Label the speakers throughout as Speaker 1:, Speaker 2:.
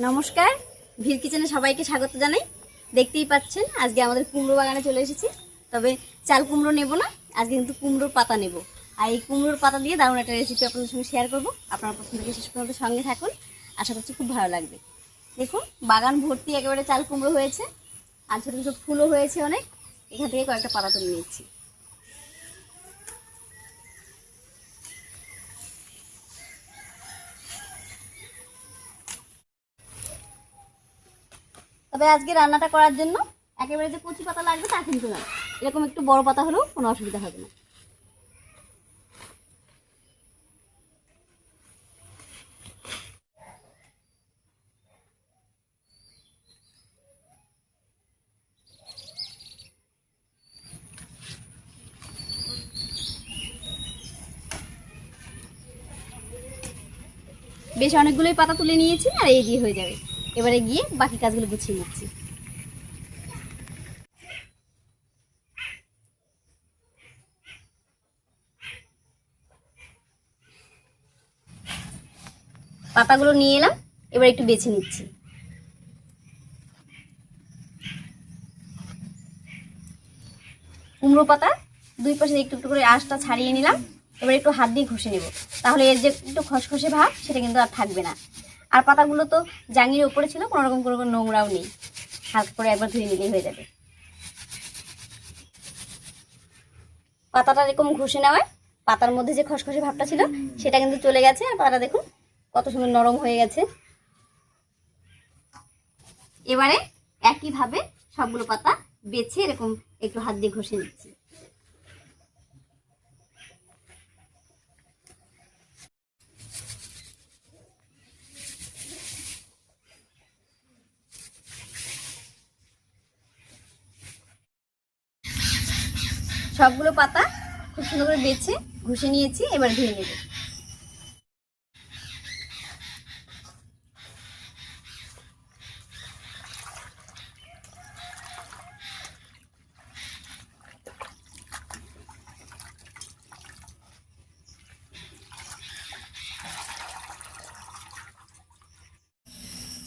Speaker 1: নমস্কার, ভির কিচেনে সবাইকে স্বাগত জানাই। দেখতেই পাচ্ছেন আজকে আমাদের কুমড়ো বাগানে চলে এসেছি। তবে চাল কুমড়ো নেব না, আজকে কিন্তু কুমড়োর পাতা নেব। আর এই কুমড়োর পাতা দিয়ে দারুণ একটা রেসিপি আপনাদের সঙ্গে শেয়ার করব। আপনারা প্রথম থেকে শেষ পর্যন্ত সঙ্গে থাকুন, আশা করছি খুব ভালো লাগবে। দেখুন বাগান ভর্তি একেবারে চাল কুমড়ো হয়েছে, আর ছোটো ছোটো ফুলও হয়েছে অনেক। এখান থেকে কয়েকটা পাতা তুলে নিচ্ছি। তবে আজকে রান্নাটা করার জন্য একেবারে যে কচি পাতা লাগবে তা কিন্তু না, এরকম একটু বড় পাতা হলেও কোনো অসুবিধা হবে না। বেশ অনেকগুলোই পাতা তুলে নিয়েছি, আর এই দিয়ে হয়ে যাবে। এবারে গিয়ে বাকি কাজগুলো গুছিয়ে নিচ্ছি। পাতাগুলো নিয়ে এলাম, এবার একটু বেছে নিচ্ছি। কুমড়ো পাতা দুই পাশে একটু একটু করে আঁশটা ছাড়িয়ে নিলাম। এবার একটু হাত দিয়ে ঘষে নেব, তাহলে এর যে একটু খসখসে ভাব সেটা কিন্তু আর থাকবে না। আর পাতাগুলো তো জাঙির ওপরে ছিল, কোনো রকম কোনো নোংরাও নেই, হাত করে একবার ধুয়ে নিলেই হয়ে যাবে। পাতাটা এরকম ঘষে নেওয়ায় পাতার মধ্যে যে খসখসে ভাবটা ছিল সেটা কিন্তু চলে গেছে, আর পাতাটা দেখুন কত সুন্দর নরম হয়ে গেছে। এবারে একইভাবে সবগুলো পাতা বেছে এরকম একটু হাত দিয়ে ঘষে নিচ্ছি। সবগুলো পাতা খুব সুন্দর করে বেছে ঘষে নিয়েছি, এবার ধুয়ে নেব।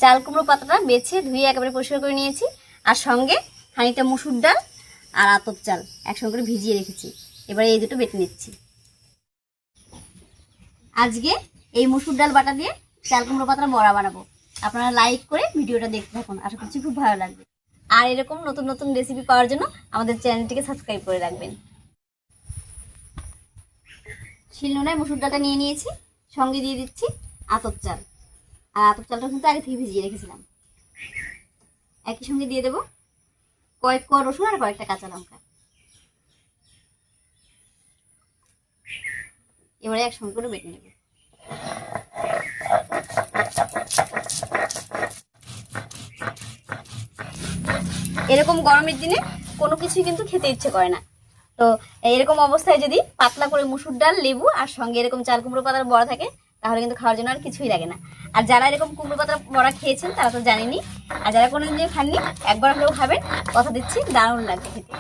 Speaker 1: চাল কুমড়ো পাতাটা বেছে ধুয়ে একেবারে পরিষ্কার করে নিয়েছি, আর সঙ্গে খানিকটা মুসুর ডাল আর আতপ চাল একসঙ্গে করে ভিজিয়ে রেখেছি। এবারে এই দুটো বেটে নিচ্ছি। আজকে এই মুসুর ডাল বাটা দিয়ে চাল কুমড়ো পাতাটা বড়া বানাবো। আপনারা লাইক করে ভিডিওটা দেখতে থাকুন, আশা করছি খুব ভালো লাগবে। আর এরকম নতুন নতুন রেসিপি পাওয়ার জন্য আমাদের চ্যানেলটিকে সাবস্ক্রাইব করে রাখবেন। শিলনোড়ায় মুসুর ডালটা নিয়ে নিয়েছি, সঙ্গে দিয়ে দিচ্ছি আতপ চাল। আর আতপ চালটা কিন্তু আগে থেকে ভিজিয়ে রেখেছিলাম। একই সঙ্গে দিয়ে দেবো কয়েক কোয়া রসুন আর কয়েকটা কাঁচা লঙ্কা। এবারে একসঙ্গে করে বেটে নেব। এরকম গরমের দিনে কোনো কিছুই কিন্তু খেতে ইচ্ছে করে না, তো এরকম অবস্থায় যদি পাতলা করে মুসুর ডাল, লেবু আর সঙ্গে এরকম চাল কুমড়ো পাতার বড়া থাকে তাহলে কিন্তু খাওয়ার জন্য আর কিছুই লাগে না। আর যারা এরকম কুমড়ো পাতার বড়া খেয়েছেন তারা তো জানেনই, আর যারা কোনোদিন খাননি একবার হলেও খাবেন, কথা দিচ্ছি দারুণ লাগবে খেতে।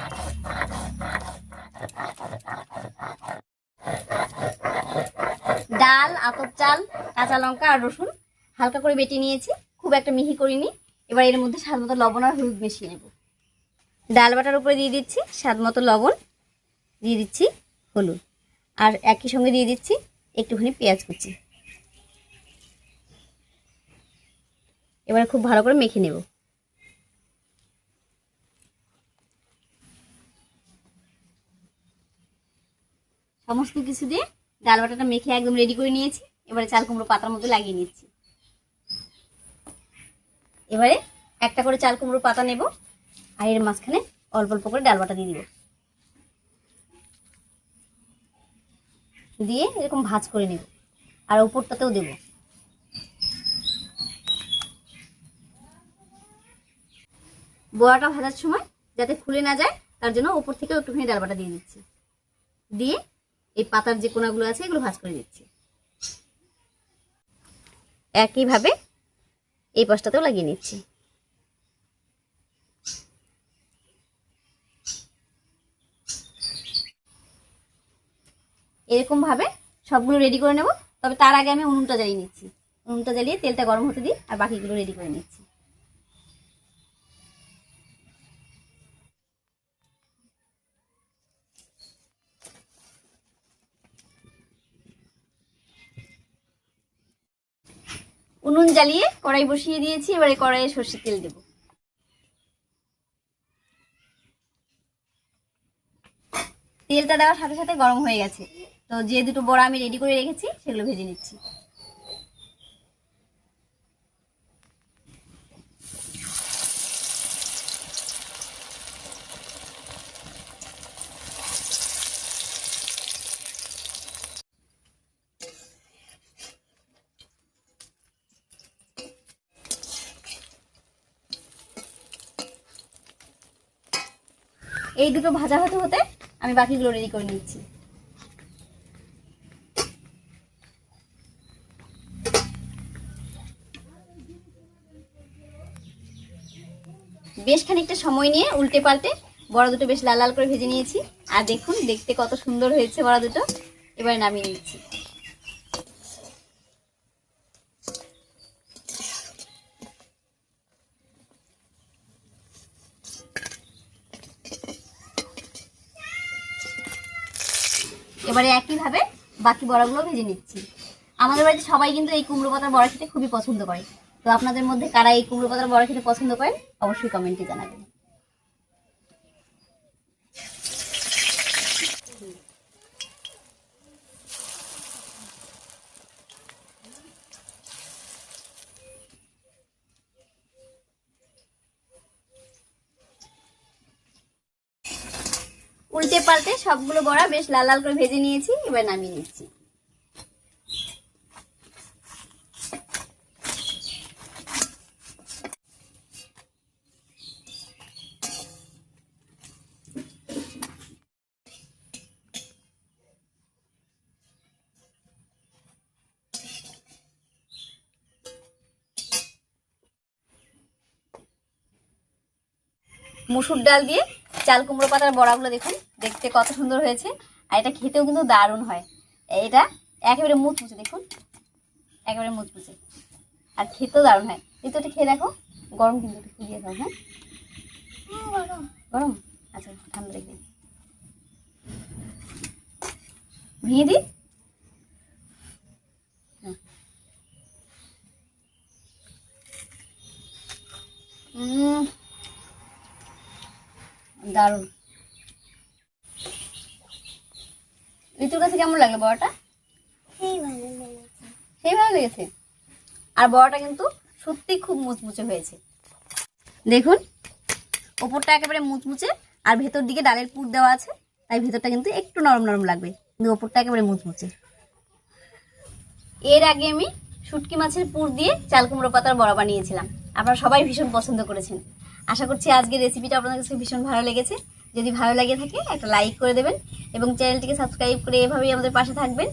Speaker 1: ডাল, আতপ চাল, কাঁচা লঙ্কা আর রসুন হালকা করে বেটে নিয়েছি, খুব একটা মিহি করিনি। এবার এর মধ্যে স্বাদ মতো লবণ আর হলুদ মিশিয়ে নেব। ডাল বাটার উপরে দিয়ে দিচ্ছি স্বাদ মতো লবণ, দিয়ে দিচ্ছি হলুদ, আর একই সঙ্গে দিয়ে দিচ্ছি একটুখানি পেঁয়াজ কুচি। এবারে খুব ভালো করে মেখে নেব। সমস্ত কিছু দিয়ে ডাল বাটাটা মেখে একদম রেডি করে নিয়েছি। এবারে চাল কুমড়ো পাতার মধ্যে লাগিয়ে নিচ্ছি। এবারে একটা করে চাল কুমড়ো পাতা নেব, আর এর মাঝখানে অল্প অল্প করে ডাল বাটা দিয়ে দিব, দিয়ে এরকম ভাঁজ করে নেব, আর উপরটাতেও দেব। বড়াটা ভাজার সময় যাতে খুলে না যায় তার জন্য উপর থেকে একটুখানি ডাল বাটা দিয়ে দিচ্ছি, দিয়ে এই পাতার যে কোনাগুলো আছে এগুলো ভাঁজ করে দিচ্ছি। একইভাবে এই পাশটাতেও লাগিয়ে নিচ্ছি। এরকম ভাবে সবগুলো রেডি করে নেব। তবে তার আগে আমি উনুনটা জ্বালিয়ে নিচ্ছি। উনুনটা জ্বালিয়ে তেলটা গরম হতে দিই আর বাকিগুলো রেডি করে নিচ্ছি। উনুন জ্বালিয়ে কড়াই বসিয়ে দিয়েছি, এবারে কড়াইয়ে সর্ষের তেল দেব। তেলটা দেওয়ার সাথে সাথে গরম হয়ে গেছে, তো যে দুটো বড়া আমি রেডি করে রেখেছি সেগুলো ভেজে নিচ্ছি। এই দুটো ভাজা হতে হতে আমি বাকিগুলো রেডি করে নিচ্ছি। বেশ খানিকটা সময় নিয়ে উল্টে পাল্টে বড়া দুটো বেশ লাল লাল করে ভেজে নিয়েছি। আর দেখুন দেখতে কত সুন্দর হয়েছে বড়া দুটো। এবারে নামিয়ে নিচ্ছি। এবারে একইভাবে বাকি বড়াগুলো ভেজে নিচ্ছি। আমাদের বাড়িতে সবাই কিন্তু এই কুমড়ো পাতার বড়া খেতে খুবই পছন্দ করে। তো আপনাদের মধ্যে কারা এই কুমড়ো পাতার বড়া খেতে পছন্দ করেন অবশ্যই কমেন্টে জানাবেন। উল্টে পাল্টে সবগুলো বড়া বেশ লাল লাল করে ভেজে নিয়েছি, এবার নামিয়ে নিচ্ছি। মসুর ডাল দিয়ে চাল কুমড়ো পাতার বড়াগুলো দেখুন দেখতে কত সুন্দর হয়েছে, আর এটা খেতেও কিন্তু দারুণ হয়। এটা একেবারে মুচমুচে, দেখুন একেবারে মুচমুচে, আর খেতেও দারুণ হয়। এই তো এটা খেয়ে দেখো, গরম কিন্তু একটু ফুলিয়ে খাও। হ্যাঁ গরম গরম, আচ্ছা ঠান্ডা রেখে ভেঙে দিই। দারুণ। ঋতুর কাছে কেমন লাগলো বড়াটা? সেই ভালো লেগেছে। আর বড়াটা কিন্তু সত্যি খুব মুচমুচে হয়েছে। দেখুন ওপরটা একেবারে মুচমুচে, আর ভেতর দিকে ডালের পুর দেওয়া আছে, তাই ভেতরটা কিন্তু একটু নরম নরম লাগবে, কিন্তু ওপরটা একেবারে মুচমুচে। এর আগে আমি শুটকি মাছের পুর দিয়ে চাল কুমড়ো পাতার বড়া বানিয়েছিলাম, আপনারা সবাই ভীষণ পছন্দ করেছেন। আশা করছি আজকের রেসিপিটা আপনাদের কাছে ভীষণ ভালো লেগেছে। যদি ভালো লেগে থাকে একটা লাইক করে দেবেন এবং চ্যানেলটিকে সাবস্ক্রাইব করে এভাবেই আমাদের পাশে থাকবেন।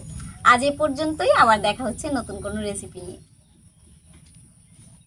Speaker 1: আজ এ পর্যন্তই, আবার দেখা হচ্ছে নতুন কোনো রেসিপি নিয়ে।